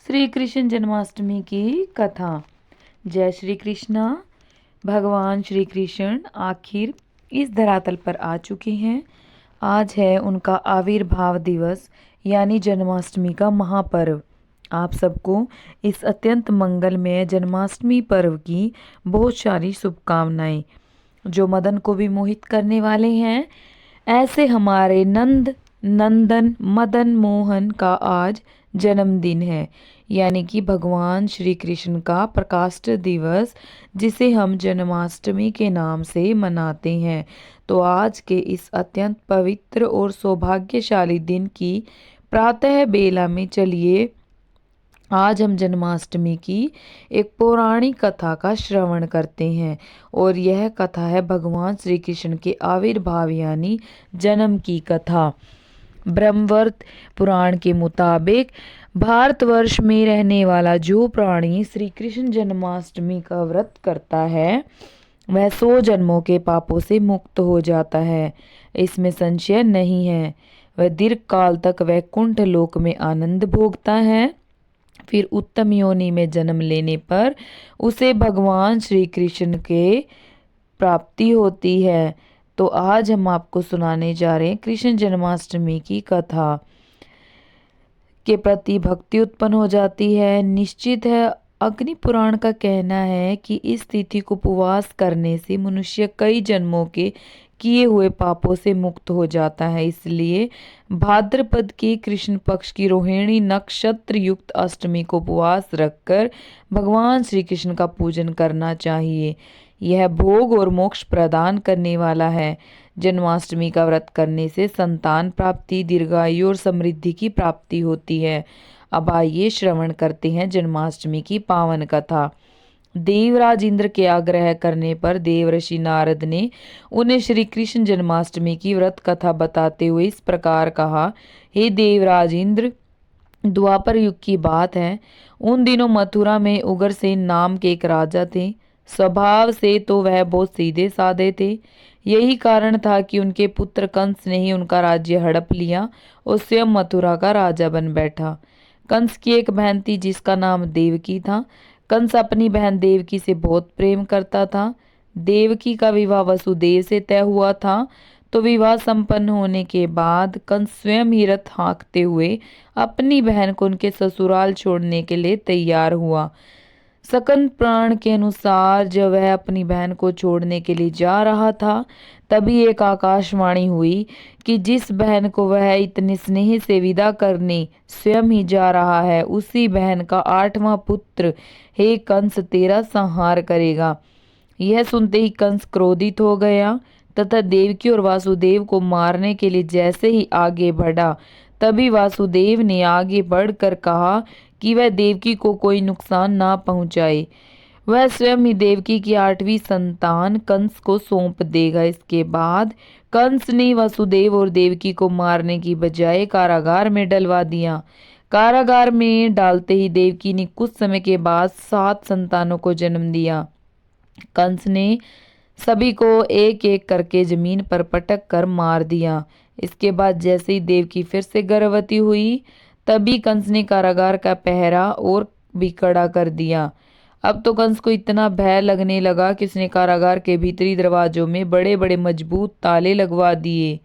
श्री कृष्ण जन्माष्टमी की कथा। जय श्री कृष्णा। भगवान श्री कृष्ण आखिर इस धरातल पर आ चुके हैं। आज है उनका आविर्भाव दिवस यानी जन्माष्टमी का महापर्व। आप सबको इस अत्यंत मंगलमय जन्माष्टमी पर्व की बहुत सारी शुभकामनाएं। जो मदन को भी मोहित करने वाले हैं, ऐसे हमारे नंदन मदन मोहन का आज जन्मदिन है, यानी कि भगवान श्री कृष्ण का प्रकाष्ठ दिवस, जिसे हम जन्माष्टमी के नाम से मनाते हैं। तो आज के इस अत्यंत पवित्र और सौभाग्यशाली दिन की प्रातः बेला में चलिए आज हम जन्माष्टमी की एक पौराणिक कथा का श्रवण करते हैं। और यह कथा है भगवान श्री कृष्ण के आविर्भाव यानी जन्म की कथा। ब्रह्मवर्त पुराण के मुताबिक भारतवर्ष में रहने वाला जो प्राणी श्री कृष्ण जन्माष्टमी का व्रत करता है, वह 100 जन्मों के पापों से मुक्त हो जाता है। इसमें संशय नहीं है। वह दीर्घ काल तक वैकुंठ लोक में आनंद भोगता है। फिर उत्तम योनि में जन्म लेने पर उसे भगवान श्री कृष्ण के प्राप्ति होती है। तो आज हम आपको सुनाने जा रहे हैं कृष्ण जन्माष्टमी की कथा। के प्रति भक्ति उत्पन्न हो जाती है। निश्चित है, अग्नि पुराण का कहना है कि इस तिथि को उपवास करने से मनुष्य कई जन्मों के किए हुए पापों से मुक्त हो जाता है। इसलिए भाद्रपद के कृष्ण पक्ष की रोहिणी नक्षत्र युक्त अष्टमी को उपवास रखकर भगवान श्री कृष्ण का पूजन करना चाहिए। यह भोग और मोक्ष प्रदान करने वाला है। जन्माष्टमी का व्रत करने से संतान प्राप्ति, दीर्घायु और समृद्धि की प्राप्ति होती है। अब आइए श्रवण करते हैं जन्माष्टमी की पावन कथा। देवराज इंद्र के आग्रह करने पर देवर्षि नारद ने उन्हें श्री कृष्ण जन्माष्टमी की व्रत कथा बताते हुए इस प्रकार कहा। हे देवराज इंद्र, द्वापर युग की बात है। उन दिनों मथुरा में उग्रसेन नाम के एक राजा थे। स्वभाव से तो वह बहुत सीधे साधे थे। यही कारण था कि उनके पुत्र कंस ने ही उनका राज्य हड़प लिया और स्वयं मथुरा का राजा बन बैठा। कंस की एक बहन थी जिसका नाम देवकी था। कंस अपनी बहन देवकी से बहुत प्रेम करता था। देवकी का विवाह वसुदेव से तय हुआ था। तो विवाह संपन्न होने के बाद कंस स्वयं ही रथ हाँकते हुए अपनी बहन को उनके ससुराल छोड़ने के लिए तैयार हुआ। सकंद पुराण के अनुसार जब वह अपनी बहन को छोड़ने के लिए जा रहा था, तभी एक आकाशवाणी हुई कि जिस बहन को वह इतने स्नेह से विदा करने स्वयं ही जा रहा है, उसी बहन का 8वां पुत्र हे कंस तेरा संहार करेगा। यह सुनते ही कंस क्रोधित हो गया तथा देवकी और वासुदेव को मारने के लिए जैसे ही आगे बढ़ा, तभी वासुदेव ने आगे बढ़कर कहा कि वह देवकी को कोई नुकसान ना पहुंचाए। वह स्वयं ही देवकी की 8वीं संतान कंस को सौंप देगा। इसके बाद कंस ने वासुदेव और देवकी को मारने की बजाय कारागार में डलवा दिया। कारागार में डालते ही देवकी ने कुछ समय के बाद 7 संतानों को जन्म दिया। कंस ने सभी को एक एक करके जमीन पर पटक कर मार दिया। इसके बाद जैसे ही देवकी फिर से गर्भवती हुई, तभी कंस ने कारागार का पहरा और भी कड़ा कर दिया। अब तो कंस को इतना भय लगने लगा कि उसने कारागार के भीतरी दरवाजों में बड़े बड़े मजबूत ताले लगवा दिए।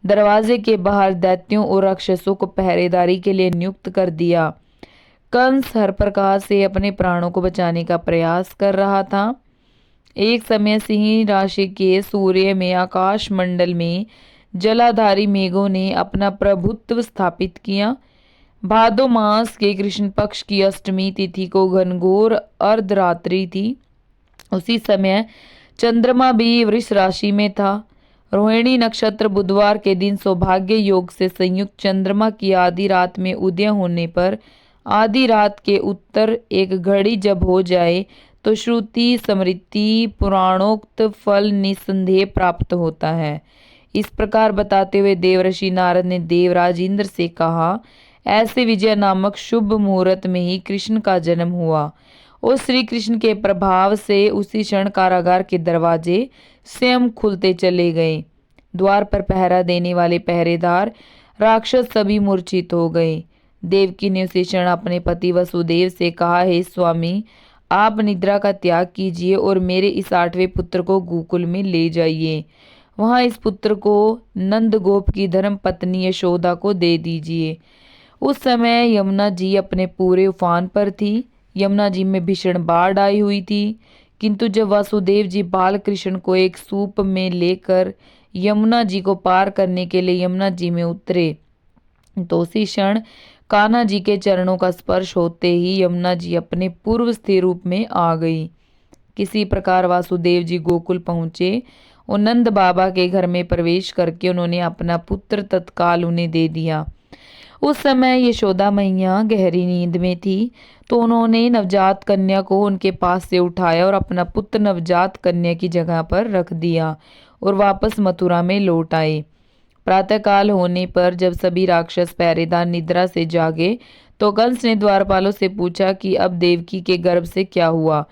दरवाजे के बाहर दैत्यों और राक्षसों को पहरेदारी के लिए नियुक्त कर दिया। कंस हर प्रकार से अपने प्राणों को बचाने का प्रयास कर रहा था। एक समय सिंह राशि के सूर्य में आकाश मंडल में जलाधारी मेघों ने अपना प्रभुत्व स्थापित किया। भादो मास के कृष्ण पक्ष की अष्टमी तिथि को घनघोर अर्धरात्रि थी। उसी समय चंद्रमा भी वृष राशि में था। रोहिणी नक्षत्र बुधवार के दिन सौभाग्य योग से संयुक्त चंद्रमा की आधी रात में उदय होने पर आधी रात के उत्तर एक घड़ी जब हो जाए तो श्रुति स्मृति पुराणोक्त फल निसंदेह प्राप्त होता है। इस प्रकार बताते हुए देवर्षि नारद ने देवराज इंद्र से कहा, ऐसे विजय नामक शुभ मुहूर्त में ही कृष्ण का जन्म हुआ और श्री कृष्ण के प्रभाव से उसी क्षण कारागार के दरवाजे स्वयं खुलते चले गए। द्वार पर पहरा देने वाले पहरेदार राक्षस सभी मूर्छित हो गए। देवकी ने उसी क्षण अपने पति वसुदेव से कहा, हे स्वामी, आप निद्रा का त्याग कीजिए और मेरे इस 8वें पुत्र को गोकुल में ले जाइए। वहां इस पुत्र को नंदगोप की धर्म पत्नी यशोदा को दे दीजिए। उस समय यमुना जी अपने पूरे उफान पर थी। यमुना जी में भीषण बाढ़ आई हुई थी, किंतु जब वासुदेव जी बाल कृष्ण को एक सूप में लेकर यमुना जी को पार करने के लिए यमुना जी में उतरे, तो उसी क्षण कान्हा जी के चरणों का स्पर्श होते ही यमुना जी अपने पूर्व स्थिर रूप में आ गई। किसी प्रकार वासुदेव जी गोकुल पहुंचे और नंद बाबा के घर में प्रवेश करके उन्होंने अपना पुत्र तत्काल उन्हें दे दिया। उस समय यशोदा मैया गहरी नींद में थी, तो उन्होंने नवजात कन्या को उनके पास से उठाया और अपना पुत्र नवजात कन्या की जगह पर रख दिया और वापस मथुरा में लौट आए। प्रातःकाल होने पर जब सभी राक्षस पहरेदार निद्रा से जागे, तो कंस ने द्वारपालों से पूछा कि अब देवकी के गर्भ से क्या हुआ,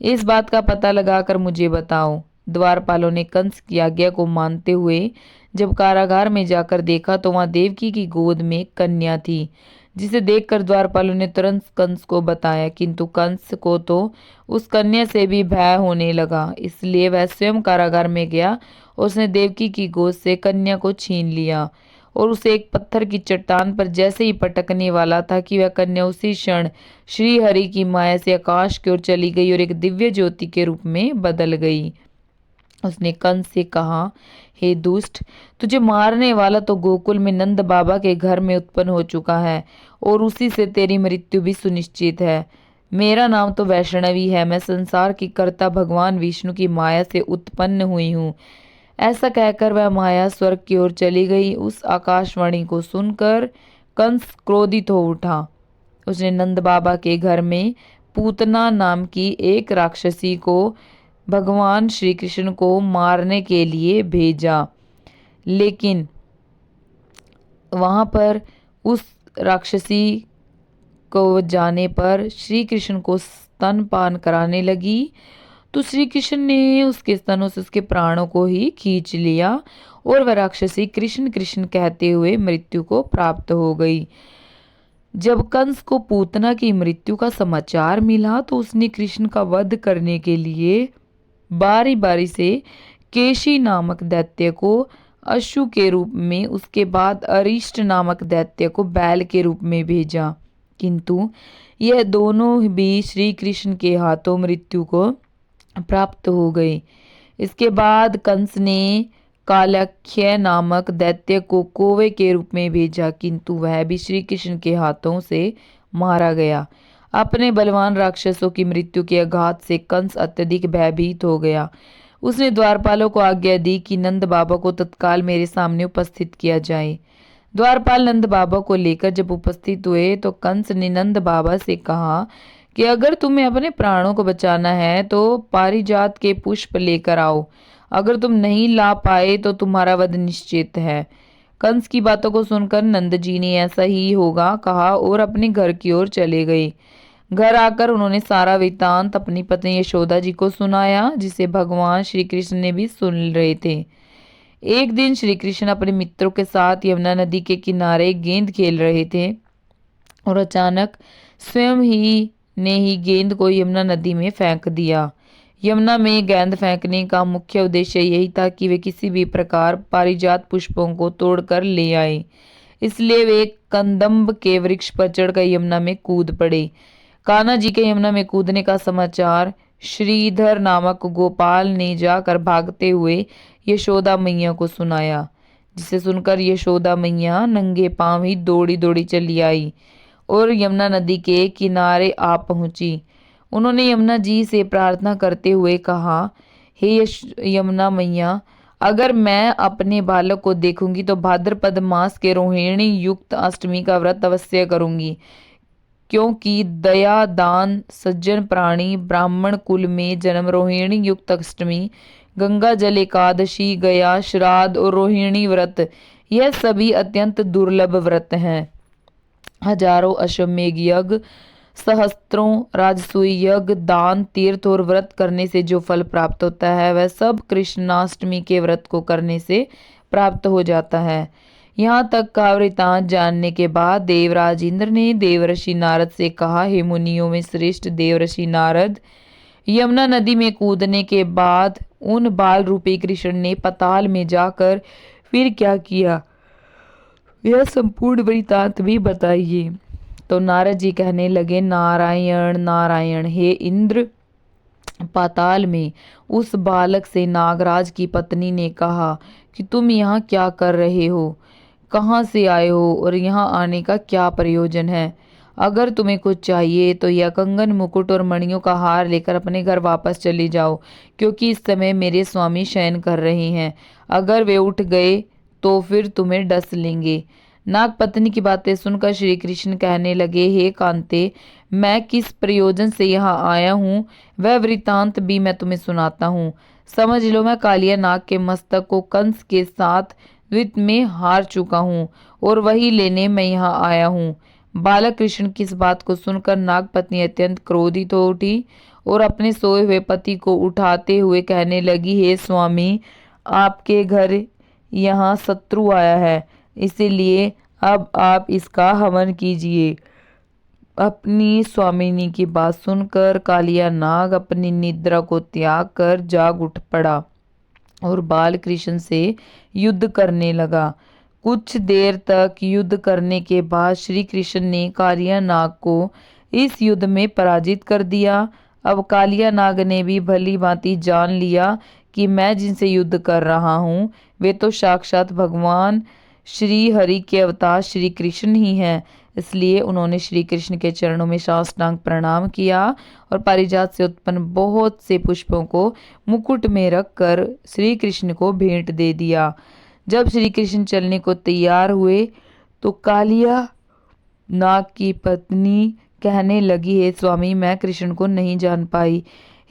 इस बात का पता लगाकर मुझे बताओ। द्वारपालों ने कंस की आज्ञा को मानते हुए जब कारागार में जाकर देखा, तो वहां देवकी की गोद में एक कन्या थी, जिसे देखकर द्वारपालों ने तुरंत कंस को बताया, किंतु कंस को तो उस कन्या से भी भय होने लगा, इसलिए वह स्वयं कारागार में गया। उसने देवकी की गोद से कन्या को छीन लिया और उसे एक पत्थर की चट्टान पर जैसे ही पटकने वाला था कि वह कन्या उसी क्षण श्री हरि की माया से आकाश की ओर चली गई और एक दिव्य ज्योति के रूप में बदल गई। उसने कंस से कहा, हे दुष्ट, तुझे मारने वाला तो गोकुल में नंद बाबा के घर में उत्पन्न हो चुका है और उसी से तेरी मृत्यु भी सुनिश्चित है। मेरा नाम तो वैष्णवी है, मैं संसार की कर्ता भगवान विष्णु की माया से उत्पन्न हुई हूँ। ऐसा कहकर वह माया स्वर्ग की ओर चली गई। उस आकाशवाणी को सुनकर कंस क्रोधित हो उठा। उसने नंद बाबा के घर में पूतना नाम की एक राक्षसी को भगवान श्री कृष्ण को मारने के लिए भेजा, लेकिन वहां पर उस राक्षसी को जाने पर श्री कृष्ण को स्तनपान कराने लगी, तो श्री कृष्ण ने उसके स्तनों से उसके प्राणों को ही खींच लिया और वह राक्षसी कृष्ण कृष्ण कहते हुए मृत्यु को प्राप्त हो गई। जब कंस को पूतना की मृत्यु का समाचार मिला, तो उसने कृष्ण का वध करने के लिए बारी बारी से केशी नामक दैत्य को अश्व के रूप में, उसके बाद अरिष्ट नामक दैत्य को बैल के रूप में भेजा, किंतु यह दोनों भी श्री कृष्ण के हाथों मृत्यु को प्राप्त हो गए। इसके बाद कंस ने कालख्य नामक दैत्य को कौवे के रूप में भेजा, किंतु वह भी श्री कृष्ण के हाथों से मारा गया। अपने बलवान राक्षसों की मृत्यु के आघात से कंस अत्यधिक भयभीत हो गया। उसने द्वारपालों को आज्ञा दी कि नंद बाबा को तत्काल मेरे सामने उपस्थित किया जाए। द्वारपाल नंद बाबा को लेकर जब उपस्थित हुए, तो कंस ने नंद बाबा से कहा कि अगर तुम्हें अपने प्राणों को बचाना है तो पारिजात के पुष्प लेकर आओ, अगर तुम नहीं ला पाए तो तुम्हारा वध निश्चित है। कंस की बातों को सुनकर नंद जी ने ऐसा ही होगा कहा और अपने घर की ओर चले गए। घर आकर उन्होंने सारा वृत्तांत अपनी पत्नी यशोदा जी को सुनाया, जिसे भगवान श्री कृष्ण ने भी सुन रहे थे। एक दिन श्री कृष्ण अपने मित्रों के साथ यमुना नदी के किनारे गेंद खेल रहे थे और अचानक स्वयं ही गेंद को यमुना नदी में फेंक दिया। यमुना में गेंद फेंकने का मुख्य उद्देश्य यही था कि वे किसी भी प्रकार पारिजात पुष्पों को तोड़कर ले आए, इसलिए वे कंदम्ब के वृक्ष पर चढ़कर यमुना में कूद पड़े। कान्हा जी के यमुना में कूदने का समाचार श्रीधर नामक गोपाल ने जाकर भागते हुए यशोदा मैया को सुनाया, जिसे सुनकर यशोदा मैया नंगे पांव ही दौड़ी दौड़ी चली आई और यमुना नदी के किनारे आ पहुंची। उन्होंने यमुना जी से प्रार्थना करते हुए कहा, हे यमुना मैया, अगर मैं अपने बालक को देखूंगी तो भाद्रपद मास के रोहिणी युक्त अष्टमी का व्रत अवश्य करूंगी, क्योंकि दया दान सज्जन प्राणी ब्राह्मण कुल में जन्म, रोहिणी युक्त अष्टमी, गंगा जल एकादशी, गया श्राद्ध और रोहिणी व्रत, यह सभी अत्यंत दुर्लभ व्रत हैं। हजारों अश्वमेघ यज्ञ, सहस्त्रों राजसूय यज्ञ, दान, तीर्थ और व्रत करने से जो फल प्राप्त होता है, वह सब कृष्णाष्टमी के व्रत को करने से प्राप्त हो जाता है। यहाँ तक का वृतांत जानने के बाद देवराज इंद्र ने देवर्षि नारद से कहा, हे मुनियों में श्रेष्ठ देवर्षि नारद, यमुना नदी में कूदने के बाद उन बाल रूपी कृष्ण ने पाताल में जाकर फिर क्या किया, यह संपूर्ण वृतांत भी बताइए। तो नारद जी कहने लगे, नारायण नारायण, हे इंद्र, पाताल में उस बालक से नागराज की पत्नी ने कहा कि तुम यहाँ क्या कर रहे हो, कहाँ से आए हो और यहाँ आने का क्या प्रयोजन है। अगर तुम्हें कुछ चाहिए तो यह कंगन, मुकुट और मणियों का हार लेकर अपने घर वापस चले जाओ, क्योंकि इस समय मेरे स्वामी शयन कर रहे हैं। अगर वे उठ गए तो फिर तुम्हें डस लेंगे। नाग पत्नी की बातें सुनकर श्री कृष्ण कहने लगे, हे कांते, मैं किस प्रयोजन से यहाँ आया हूँ वह वृतांत भी मैं तुम्हें सुनाता हूँ। समझ लो, मैं कालिया नाग के मस्तक को कंस के साथ द्वित में हार चुका हूँ और वही लेने मैं यहाँ आया हूँ। बालक कृष्ण की इस बात को सुनकर नाग पत्नी अत्यंत क्रोधित हो उठी और अपने सोए हुए पति को उठाते हुए कहने लगी, हे स्वामी, आपके घर यहाँ शत्रु आया है, इसीलिए अब आप इसका हवन कीजिए। अपनी स्वामिनी की बात सुनकर कालिया नाग अपनी निद्रा को त्याग कर जाग उठ पड़ा और बाल कृष्ण से युद्ध करने लगा। कुछ देर तक युद्ध करने के बाद श्री कृष्ण ने कालिया नाग को इस युद्ध में पराजित कर दिया। अब कालिया नाग ने भी भली भांति जान लिया कि मैं जिनसे युद्ध कर रहा हूँ वे तो साक्षात भगवान श्री हरि के अवतार श्री कृष्ण ही हैं। इसलिए उन्होंने श्री कृष्ण के चरणों में साष्टांग प्रणाम किया और पारिजात से उत्पन्न बहुत से पुष्पों को मुकुट में रखकर श्री कृष्ण को भेंट दे दिया। जब श्री कृष्ण चलने को तैयार हुए तो कालिया नाग की पत्नी कहने लगी, हे स्वामी, मैं कृष्ण को नहीं जान पाई।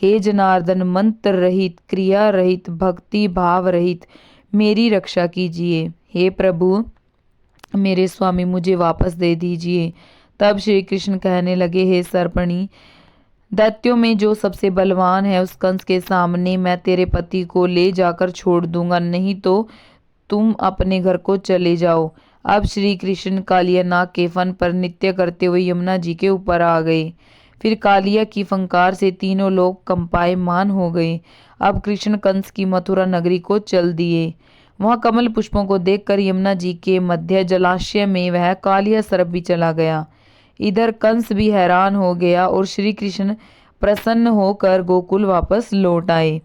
हे जनार्दन, मंत्र रहित, क्रिया रहित, भक्ति भाव रहित मेरी रक्षा कीजिए। हे प्रभु, मेरे स्वामी, मुझे वापस दे दीजिए। तब श्री कृष्ण कहने लगे, हे सर्पणी, दैत्यों में जो सबसे बलवान है उस कंस के सामने मैं तेरे पति को ले जाकर छोड़ दूंगा, नहीं तो तुम अपने घर को चले जाओ। अब श्री कृष्ण कालिया नाग के फन पर नृत्य करते हुए यमुना जी के ऊपर आ गए। फिर कालिया की फंकार से तीनों लोग कंपायमान हो गए। अब कृष्ण कंस की मथुरा नगरी को चल दिए। वहां कमल पुष्पों को देखकर यमुना जी के मध्य जलाशय में वह कालिया सर्प भी चला गया। इधर कंस भी हैरान हो गया और श्री कृष्ण प्रसन्न होकर गोकुल वापस लौट आए।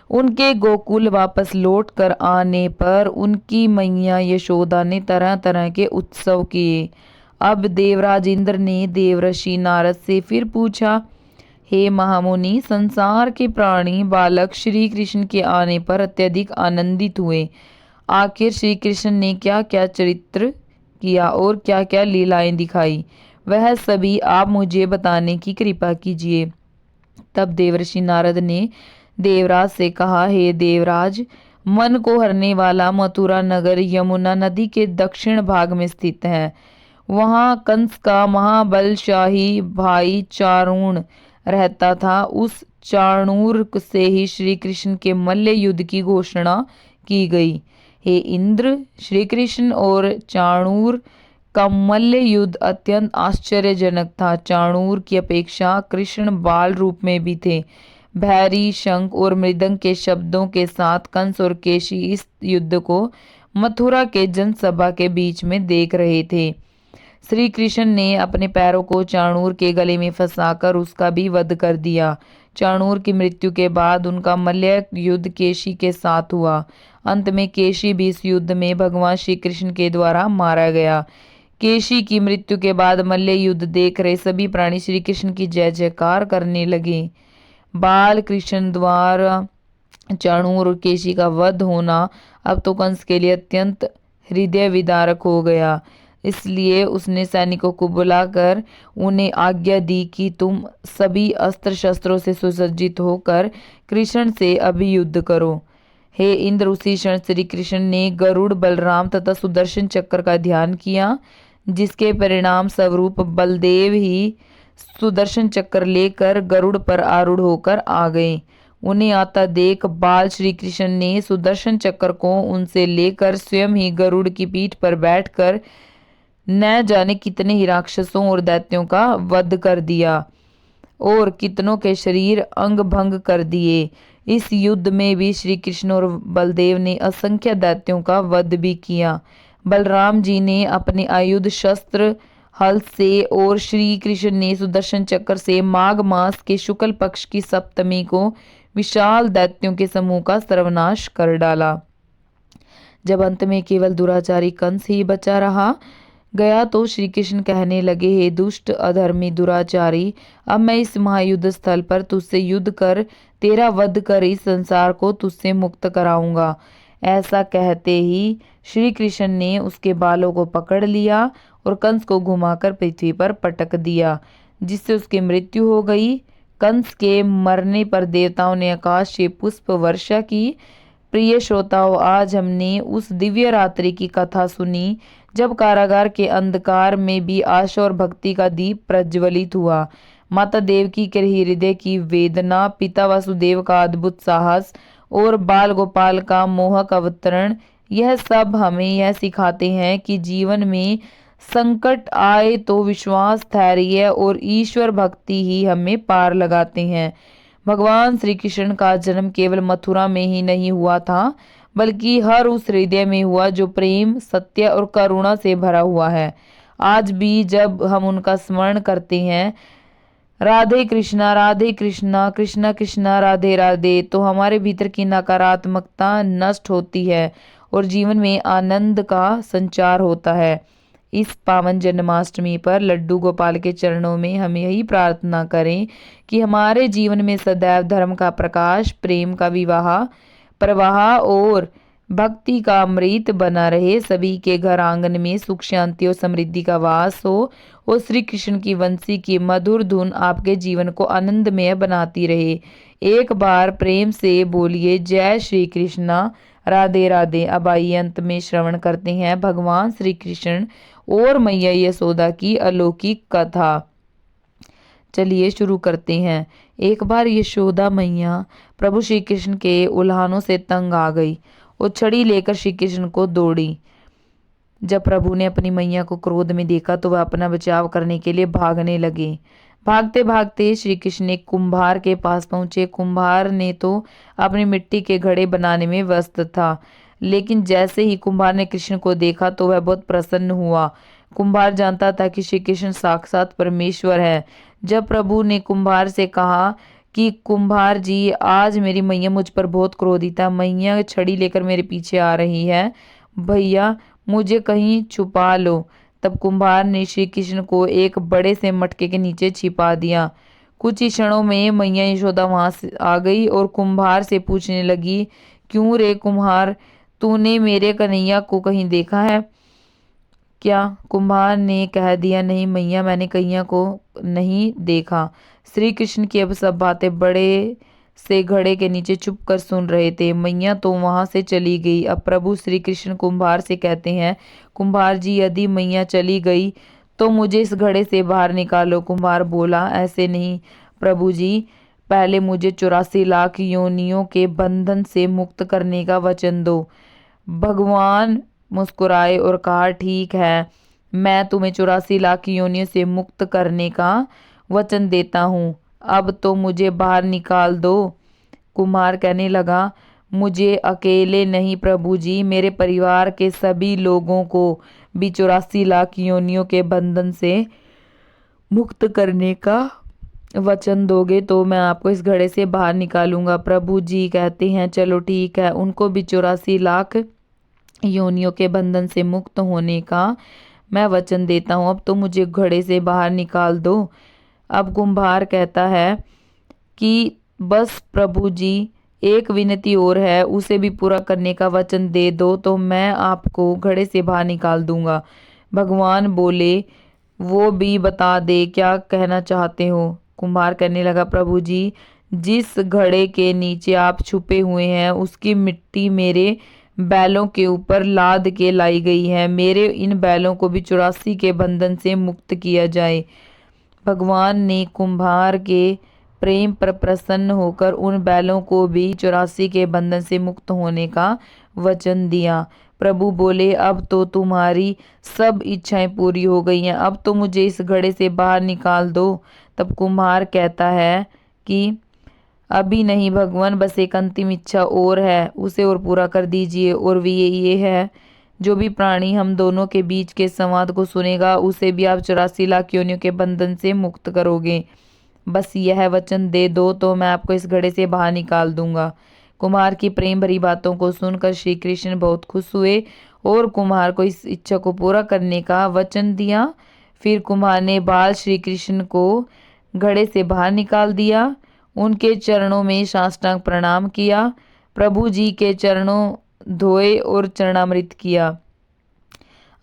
उनके गोकुल वापस लौट कर आने पर उनकी मैया यशोदा ने तरह तरह के उत्सव किए। अब देवराज इंद्र ने देवर्षि नारद से फिर पूछा, हे महामुनि, संसार के प्राणी बालक श्री कृष्ण के आने पर अत्यधिक आनंदित हुए। आखिर श्री कृष्ण ने क्या क्या चरित्र किया और क्या क्या लीलाएं दिखाई, वह सभी आप मुझे बताने की कृपा कीजिए। तब देवर्षि नारद ने देवराज से कहा, हे देवराज, मन को हरने वाला मथुरा नगर यमुना नदी के दक्षिण भाग में स्थित है। वहां कंस का महाबलशाही भाई चाणूर रहता था। उस चाणूर से ही श्री कृष्ण के मल्ल युद्ध की घोषणा की गई। हे इंद्र, श्री कृष्ण और चाणूर का मल्ल युद्ध अत्यंत आश्चर्यजनक था। चाणूर की अपेक्षा कृष्ण बाल रूप में भी थे। भैरी, शंख और मृदंग के शब्दों के साथ कंस और केशी इस युद्ध को मथुरा के जनसभा के बीच में देख रहे थे। श्री कृष्ण ने अपने पैरों को चाणूर के गले में फंसाकर उसका भी वध कर दिया। चाणूर की मृत्यु के बाद उनका मल्ल युद्ध केशी के साथ हुआ। अंत में केशी भी इस युद्ध में भगवान श्री कृष्ण के द्वारा मारा गया। केशी की मृत्यु के बाद मल्ल युद्ध देख रहे सभी प्राणी श्री कृष्ण की जय जयकार करने लगे। बाल कृष्ण द्वारा चाणूर और केशी का वध होना अब तो कंस के लिए अत्यंत हृदय विदारक हो गया। इसलिए उसने सैनिकों को बुलाकर उन्हें आज्ञा दी कि तुम सभी अस्त्र शस्त्रों से सुसज्जित होकर कृष्ण से अभी युद्ध करो। हे इंद्र, उसी क्षण श्री कृष्ण ने गरुड़, बलराम तथा सुदर्शन चक्र का ध्यान किया, जिसके परिणाम स्वरूप बलदेव ही सुदर्शन चक्र लेकर गरुड़ पर आरूढ़ होकर आ गए। उन्हें आता देख बाल श्री कृष्ण ने सुदर्शन चक्र को उनसे लेकर स्वयं ही गरुड़ की पीठ पर बैठकर न जाने कितने ही राक्षसों और दैत्यों का वध कर दिया और कितनों के शरीर अंग भंग कर दिए। इस युद्ध में भी श्री कृष्ण और बलदेव ने असंख्य दैत्यों का वध भी किया। बलराम जी ने अपने आयुध शस्त्र हल से और श्री कृष्ण ने सुदर्शन चक्र से माघ मास के शुक्ल पक्ष की सप्तमी को विशाल दैत्यों के समूह का सर्वनाश कर डाला। जब अंत में केवल दुराचारी कंस ही बचा रहा गया तो श्री कृष्ण कहने लगे, हे दुष्ट अधर्मी दुराचारी, अब मैं इस महायुद्ध स्थल पर तुझसे युद्ध कर तेरा वध कर इस संसार को तुझसे मुक्त कराऊंगा। ऐसा कहते ही श्री कृष्ण ने उसके बालों को पकड़ लिया और कंस को घुमाकर पृथ्वी पर पटक दिया, जिससे उसकी मृत्यु हो गई। कंस के मरने पर देवताओं ने आकाश से पुष्प वर्षा की। प्रिय श्रोताओं, आज हमने उस दिव्य रात्रि की कथा सुनी जब कारागार के अंधकार में भी आशा और भक्ति का दीप प्रज्वलित हुआ। माता देवकी के हृदय की वेदना, पिता वासुदेव का अद्भुत साहस और बाल गोपाल का मोहक अवतरण, यह सब हमें यह सिखाते हैं कि जीवन में संकट आए तो विश्वास, धैर्य और ईश्वर भक्ति ही हमें पार लगाते हैं। भगवान श्री कृष्ण का जन्म केवल मथुरा में ही नहीं हुआ था, बल्कि हर उस हृदय में हुआ जो प्रेम, सत्य और करुणा से भरा हुआ है। आज भी जब हम उनका स्मरण करते हैं, राधे कृष्णा कृष्णा कृष्णा राधे राधे, तो हमारे भीतर की नकारात्मकता नष्ट होती है और जीवन में आनंद का संचार होता है। इस पावन जन्माष्टमी पर लड्डू गोपाल के चरणों में हम यही प्रार्थना करें कि हमारे जीवन में सदैव धर्म का प्रकाश, प्रेम का विवाह प्रवाह और भक्ति का अमृत बना रहे। सभी के घर आंगन में सुख, शांति और समृद्धि का वास हो और श्री कृष्ण की वंशी की मधुर धुन आपके जीवन को आनंदमय बनाती रहे। एक बार प्रेम से बोलिए, जय श्री कृष्णा, राधे राधे। अब आइए अंत में श्रवण करते हैं भगवान श्री कृष्ण और मैया यशोदा की अलौकिक कथा। चलिए शुरू करते हैं। एक बार यशोदा मैया प्रभु श्री कृष्ण के उल्हानों से तंग आ गई और छड़ी लेकर श्री कृष्ण को दौड़ी। जब प्रभु ने अपनी मैया को क्रोध में देखा तो वह अपना बचाव करने के लिए भागने लगे। भागते भागते श्री कृष्ण एक कुम्हार के पास पहुंचे। कुम्हार ने तो अपनी मिट्टी के घड़े बनाने में व्यस्त था, लेकिन जैसे ही कुम्हार ने कृष्ण को देखा तो वह बहुत प्रसन्न हुआ। कुम्हार जानता था कि श्री कृष्ण साक्षात परमेश्वर है। जब प्रभु ने कुम्हार से कहा कि कुम्हार जी, आज मेरी मैया मुझ पर बहुत क्रोधित है, मैया छड़ी लेकर मेरे पीछे आ रही है, भैया मुझे कहीं छुपा लो। तब कुम्हार ने श्री कृष्ण को एक बड़े से मटके के नीचे छिपा दिया। कुछ ही क्षणों में मैया यशोदा वहां से आ गई और कुम्हार से पूछने लगी, क्यों रे कुम्हार, तूने मेरे कन्हैया को कहीं देखा है क्या? कुम्हार ने कह दिया, नहीं मैया, मैंने कन्हैया को नहीं देखा। श्री कृष्ण की अब सब बातें बड़े से घड़े के नीचे चुप कर सुन रहे थे। मैया तो वहां से चली गई। अब प्रभु श्री कृष्ण कुम्हार से कहते हैं, कुम्हार जी, यदि मैया चली गई तो मुझे इस घड़े से बाहर निकालो। कुम्हार बोला, ऐसे नहीं प्रभु जी, पहले मुझे 84 लाख योनियों के बंधन से मुक्त करने का वचन दो। भगवान मुस्कुराए और कहा, ठीक है, मैं तुम्हें 84 लाख योनियों से मुक्त करने का वचन देता हूँ, अब तो मुझे बाहर निकाल दो। कुम्हार कहने लगा, मुझे अकेले नहीं प्रभु जी, मेरे परिवार के सभी लोगों को भी 84 लाख योनियों के बंधन से मुक्त करने का वचन दोगे तो मैं आपको इस घड़े से बाहर निकालूंगा। प्रभु जी कहते हैं, चलो ठीक है, उनको भी 84 लाख योनियों के बंधन से मुक्त होने का मैं वचन देता हूँ, अब तो मुझे घड़े से बाहर निकाल दो। अब कुम्हार कहता है कि बस प्रभु जी, एक विनती और है, उसे भी पूरा करने का वचन दे दो तो मैं आपको घड़े से बाहर निकाल दूंगा। भगवान बोले, वो भी बता दे, क्या कहना चाहते हो? कुम्हार कहने लगा, प्रभु जी, जिस घड़े के नीचे आप छुपे हुए हैं उसकी मिट्टी मेरे बैलों के ऊपर लाद के लाई गई है, मेरे इन बैलों को भी 84 के बंधन से मुक्त किया जाए। भगवान ने कुम्हार के प्रेम पर प्रसन्न होकर उन बैलों को भी 84 के बंधन से मुक्त होने का वचन दिया। प्रभु बोले, अब तो तुम्हारी सब इच्छाएं पूरी हो गई हैं, अब तो मुझे इस घड़े से बाहर निकाल दो। तब कुम्हार कहता है कि अभी नहीं भगवान, बस एक अंतिम इच्छा और है, उसे और पूरा कर दीजिए। और ये है, जो भी प्राणी हम दोनों के बीच के संवाद को सुनेगा उसे भी आप 84 लाख योनियों के बंधन से मुक्त करोगे। बस यह वचन दे दो तो मैं आपको इस घड़े से बाहर निकाल दूंगा। कुम्हार की प्रेम भरी बातों को सुनकर श्री कृष्ण बहुत खुश हुए और कुम्हार को इस इच्छा को पूरा करने का वचन दिया। फिर कुम्हार ने बाल श्री कृष्ण को घड़े से बाहर निकाल दिया, उनके चरणों में साष्टांग प्रणाम किया, प्रभु जी के चरणों धोए और चरणामृत किया।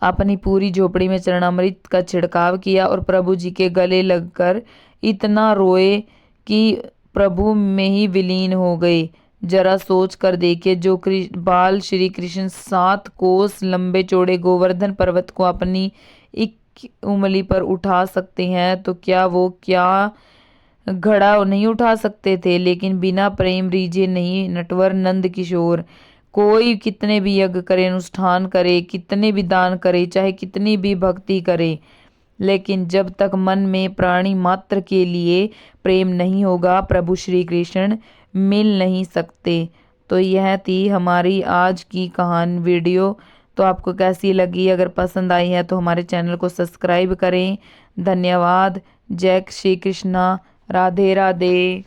अपनी पूरी झोपड़ी में चरणामृत का छिड़काव किया और प्रभु जी के गले लगकर इतना रोए कि प्रभु में ही विलीन हो गए। जरा सोच कर देखिए, जो बाल श्री कृष्ण 7 कोस लंबे चौड़े गोवर्धन पर्वत को अपनी एक उंगली पर उठा सकते हैं, तो क्या घड़ा नहीं उठा सकते थे? लेकिन बिना प्रेम रीझे नहीं नटवर नंद किशोर। कोई कितने भी यज्ञ करे, अनुष्ठान करे, कितने भी दान करे, चाहे कितनी भी भक्ति करे, लेकिन जब तक मन में प्राणी मात्र के लिए प्रेम नहीं होगा, प्रभु श्री कृष्ण मिल नहीं सकते। तो यह थी हमारी आज की कहानी वीडियो। तो आपको कैसी लगी? अगर पसंद आई है तो हमारे चैनल को सब्सक्राइब करें। धन्यवाद। जय श्री कृष्णा। राधे राधे।